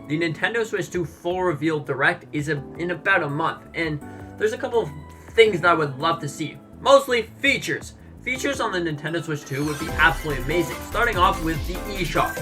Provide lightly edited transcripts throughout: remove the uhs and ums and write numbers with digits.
the Nintendo Switch 2 full reveal direct is in about a month, and there's a couple of things that I would love to see. Mostly features. Features on the Nintendo Switch 2 would be absolutely amazing, starting off with the eShop.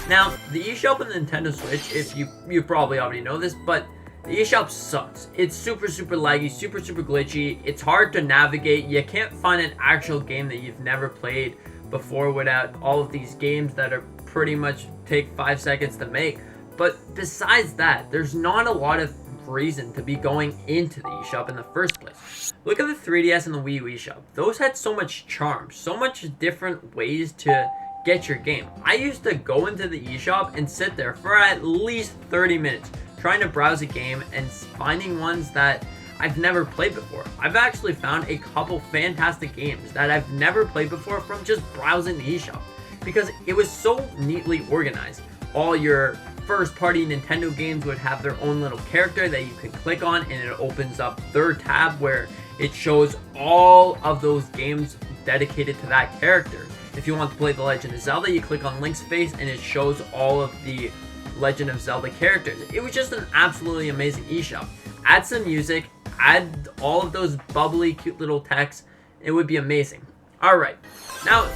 Now, the eShop on the Nintendo Switch, if you probably already know this, but the eShop sucks. It's super laggy, super glitchy. It's hard to navigate. You can't find an actual game that you've never played before without all of these games that are pretty much take 5 seconds to make. But besides that, there's not a lot of reason to be going into the eShop in the first place. Look at the 3DS and the Wii U eShop. Those had so much charm, so much different ways to get your game. I used to go into the eShop and sit there for at least 30 minutes trying to browse a game and finding ones that I've never played before. I've actually found a couple fantastic games that I've never played before from just browsing the eShop because it was so neatly organized. All your first-party Nintendo games would have their own little character that you can click on, and it opens up their tab where it shows all of those games dedicated to that character. If you want to play The Legend of Zelda, you click on Link's face and it shows all of the Legend of Zelda characters. It was just an absolutely amazing eShop. Add some music, add all of those bubbly, cute little texts, it would be amazing. Alright, now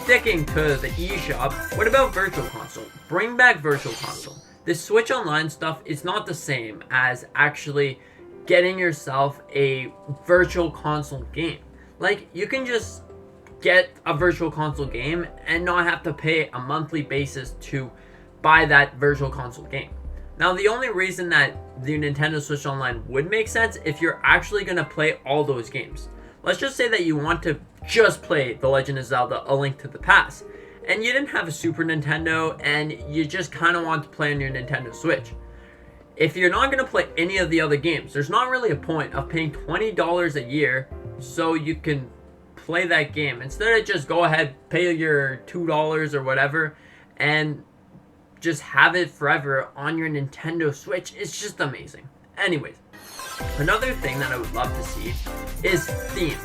sticking to the eShop, what about Virtual Console? Bring back Virtual Console. The Switch Online stuff is not the same as actually getting yourself a Virtual Console game. Like, you can just get a Virtual Console game and not have to pay a monthly basis to buy that Virtual Console game. Now, the only reason that the Nintendo Switch Online would make sense if you're actually going to play all those games. Let's just say that you want to just play The Legend of Zelda: A Link to the Past, and you didn't have a Super Nintendo, and you just kind of want to play on your Nintendo Switch. If you're not going to play any of the other games, there's not really a point of paying $20 a year so you can play that game. Instead of just go ahead, pay your $2 or whatever, and just have it forever on your Nintendo Switch. It's just amazing. Anyways, another thing that I would love to see is themes.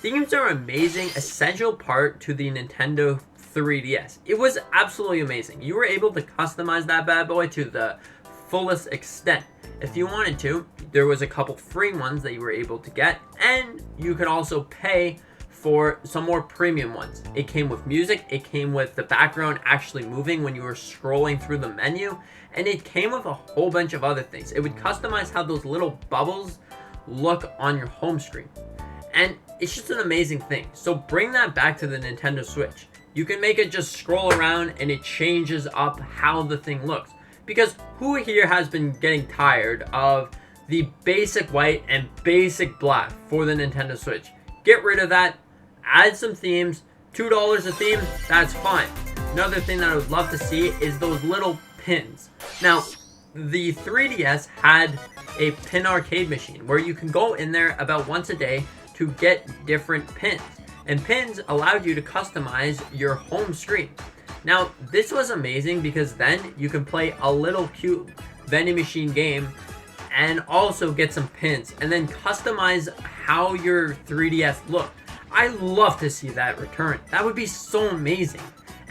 Themes are an amazing, essential part to the Nintendo 3DS. It was absolutely amazing. You were able to customize that bad boy to the fullest extent. If you wanted to, there was a couple free ones that you were able to get, and you could also pay for some more premium ones. It came with music, it came with the background actually moving when you were scrolling through the menu, and it came with a whole bunch of other things. It would customize how those little bubbles look on your home screen. And it's just an amazing thing. So bring that back to the Nintendo Switch. You can make it just scroll around and it changes up how the thing looks. Because who here has been getting tired of the basic white and basic black for the Nintendo Switch? Get rid of that, add some themes, $2 a theme, that's fine. Another thing that I would love to see is those little pins. Now, the 3DS had a pin arcade machine where you can go in there about once a day to get different pins. And pins allowed you to customize your home screen. Now, this was amazing because then you can play a little cute vending machine game and also get some pins and then customize how your 3DS looked. I love to see that return. That would be so amazing.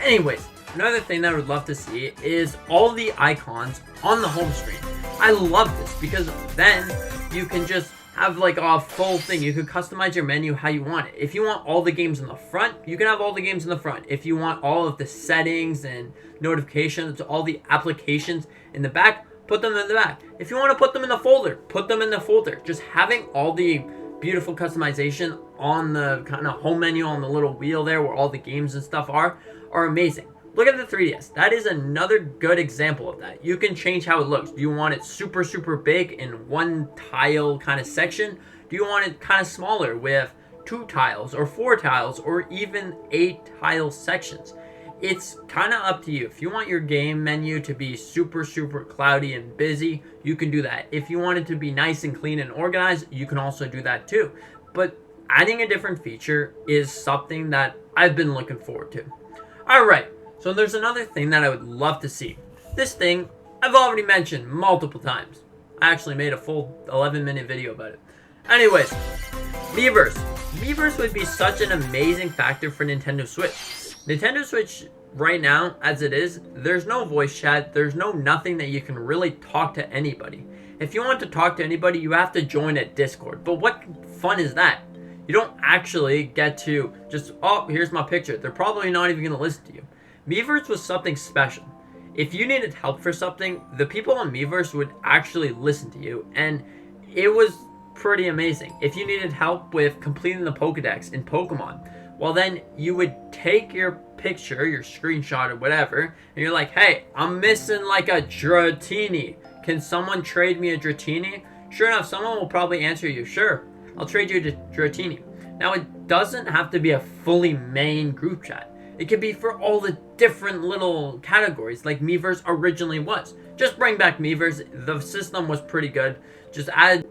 Anyways, another thing that I would love to see is all the icons on the home screen. I love this because then you can just have like a full thing. You can customize your menu how you want it. If you want all the games in the front, you can have all the games in the front. If you want all of the settings and notifications, all the applications in the back, put them in the back. If you want to put them in the folder, put them in the folder. Just having all the beautiful customization on the kind of home menu on the little wheel there where all the games and stuff are amazing. Look at the 3DS. That is another good example of that. You can change how it looks. Do you want it super big in one tile kind of section? Do you want it kind of smaller with 2 tiles or 4 tiles or even 8 tile sections? It's kind of up to you. If you want your game menu to be super cloudy and busy, you can do that. If you want it to be nice and clean and organized, you can also do that too. But adding a different feature is something that I've been looking forward to. Alright, so there's another thing that I would love to see. This thing, I've already mentioned multiple times. I actually made a full 11-minute video about it. Anyways, Miiverse. Miiverse would be such an amazing factor for Nintendo Switch. Nintendo Switch right now, as it is, there's no voice chat, there's no nothing that you can really talk to anybody. If you want to talk to anybody, you have to join a Discord. But what fun is that? You don't actually get to just, oh, here's my picture. They're probably not even going to listen to you. Miiverse was something special. If you needed help for something, the people on Miiverse would actually listen to you, and it was pretty amazing. If you needed help with completing the Pokedex in Pokemon, well then you would take your picture, your screenshot or whatever, and you're like, hey, I'm missing like a Dratini. Can someone trade me a Dratini? Sure enough, someone will probably answer you, sure, I'll trade you a Dratini. Now, it doesn't have to be a fully main group chat. It could be for all the different little categories like Miiverse originally was. Just bring back Miiverse. The system was pretty good. Just add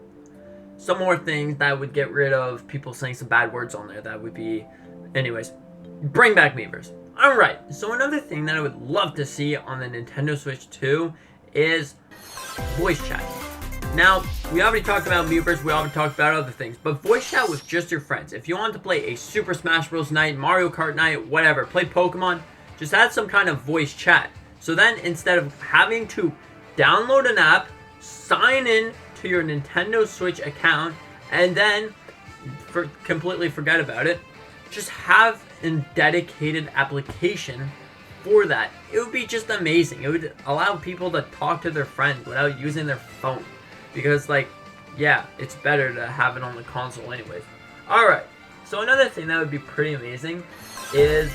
some more things that would get rid of people saying some bad words on there. That would be... Anyways, bring back Miiverse. Alright, so another thing that I would love to see on the Nintendo Switch 2 is voice chat. Now, we already talked about Miiverse, we already talked about other things, but voice chat with just your friends. If you want to play a Super Smash Bros. Night, Mario Kart night, whatever, play Pokemon, just add some kind of voice chat. So then, instead of having to download an app, sign in to your Nintendo Switch account, and then completely forget about it, just have a dedicated application for that. It would be just amazing. It would allow people to talk to their friends without using their phone. Because, like, yeah, it's better to have it on the console anyways. Alright, so another thing that would be pretty amazing is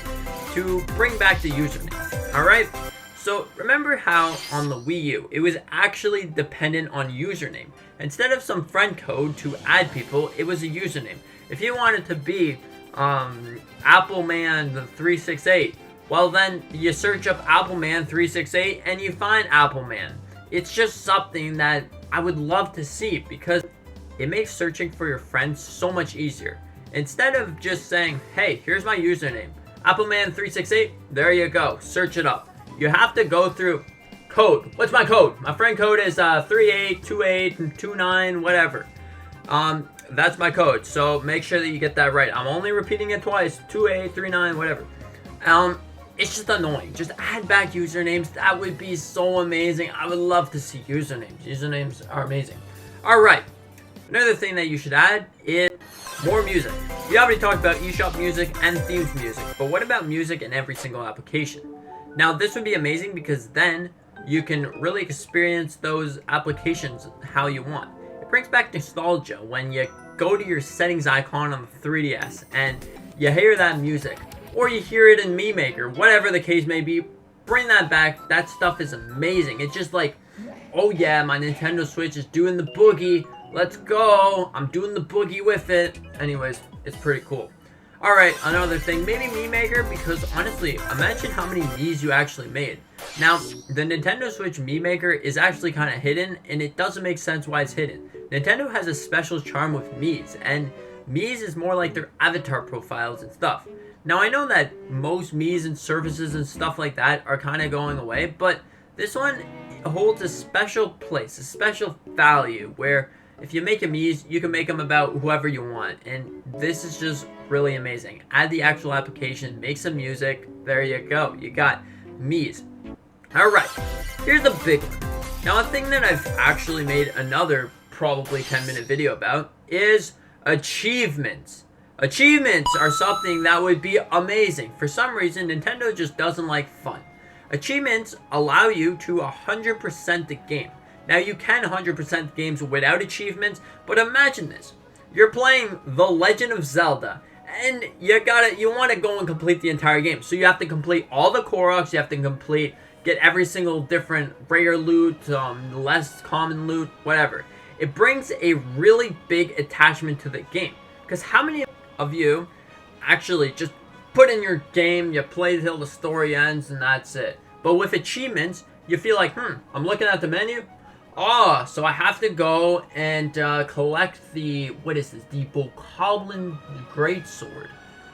to bring back the username. Alright, so remember how on the Wii U, it was actually dependent on username. Instead of some friend code to add people, it was a username. If you wanted to be Appleman368, well then you search up Appleman368 and you find Appleman. It's just something that I would love to see because it makes searching for your friends so much easier. Instead of just saying, hey, here's my username, Appleman368, there you go, search it up. You have to go through code. What's my code? My friend code is 382829, whatever. That's my code, so make sure that you get that right. I'm only repeating it twice, 2839, whatever. It's just annoying. Just add back usernames. That would be so amazing. I would love to see usernames. Usernames are amazing. Alright. Another thing that you should add is more music. We already talked about eShop music and themes music, but what about music in every single application? Now, this would be amazing because then you can really experience those applications how you want. It brings back nostalgia when you go to your settings icon on the 3DS and you hear that music. Or you hear it in Mii Maker, whatever the case may be, bring that back. That stuff is amazing. It's just like, oh yeah, my Nintendo Switch is doing the boogie. Let's go. I'm doing the boogie with it. Anyways, it's pretty cool. Alright, another thing, maybe Mii Maker, because honestly, imagine how many Miis you actually made. Now, the Nintendo Switch Mii Maker is actually kind of hidden, and it doesn't make sense why it's hidden. Nintendo has a special charm with Miis, and Miis is more like their avatar profiles and stuff. Now, I know that most Miis and services and stuff like that are kind of going away, but this one holds a special place, a special value, where if you make a Miis, you can make them about whoever you want, and this is just really amazing. Add the actual application, make some music, there you go, you got Miis. Alright, here's the big one. Now, a thing that I've actually made another probably 10-minute video about is achievements. Achievements are something that would be amazing. For some reason, Nintendo just doesn't like fun. Achievements allow you to 100% the game. Now, you can 100% games without achievements, but imagine this. You're playing The Legend of Zelda, and you want to go and complete the entire game. So you have to complete all the Koroks, you have to get every single different rare loot, less common loot, whatever. It brings a really big attachment to the game. Because how many of you actually just put in your game, you play till the story ends, and that's it. But with achievements, you feel like, I'm looking at the menu. Oh, so I have to go and collect the, what is this, the Bokoblin Greatsword.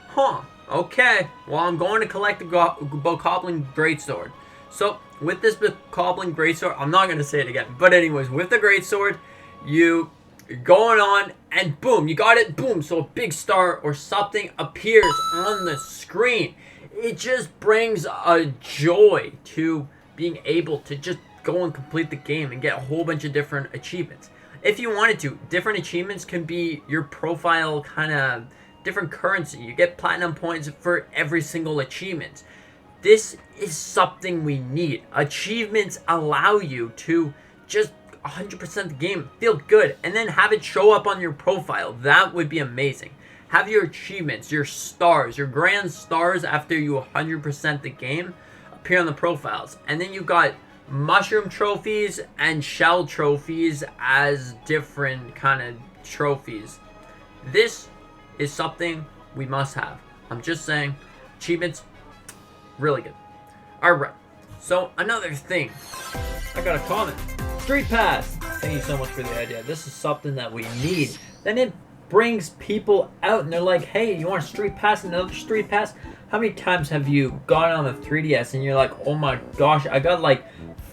Huh, okay. Well, I'm going to collect the Bokoblin Greatsword. So, with this Bokoblin Greatsword, I'm not going to say it again, but anyways, with the Greatsword, you going on, and boom, you got it, boom, so a big star or something appears on the screen. it just brings a joy to being able to just go and complete the game and get a whole bunch of different achievements. If you wanted to, different achievements can be your profile kind of different currency. You get platinum points for every single achievement. This is something we need. Achievements allow you to just 100% the game, feel good, and then have it show up on your profile. That would be amazing. Have your achievements, your stars, your grand stars after you 100% the game appear on the profiles. And then you've got mushroom trophies and shell trophies as different kind of trophies. This is something we must have. I'm just saying, achievements, really good. Alright, so another thing. I got a comment. StreetPass! Thank you so much for the idea. This is something that we need. Then it brings people out and they're like, hey, you want a StreetPass, another StreetPass? How many times have you gone on the 3DS and you're like, oh my gosh, I got like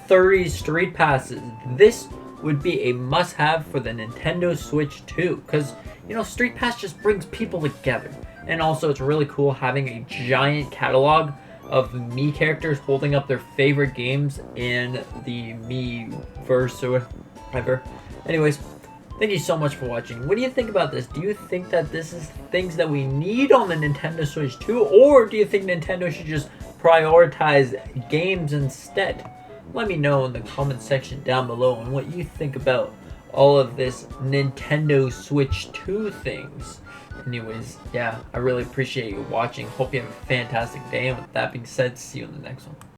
30 StreetPasses. This would be a must-have for the Nintendo Switch 2, because, you know, StreetPass just brings people together. And also, it's really cool having a giant catalog of Mii characters holding up their favorite games in the Miiverse or whatever. Anyways, thank you so much for watching. What do you think about this? Do you think that this is things that we need on the Nintendo Switch 2? Or do you think Nintendo should just prioritize games instead? Let me know in the comment section down below on what you think about all of this Nintendo Switch 2 things. Anyways, yeah, I really appreciate you watching. Hope you have a fantastic day. And with that being said, see you in the next one.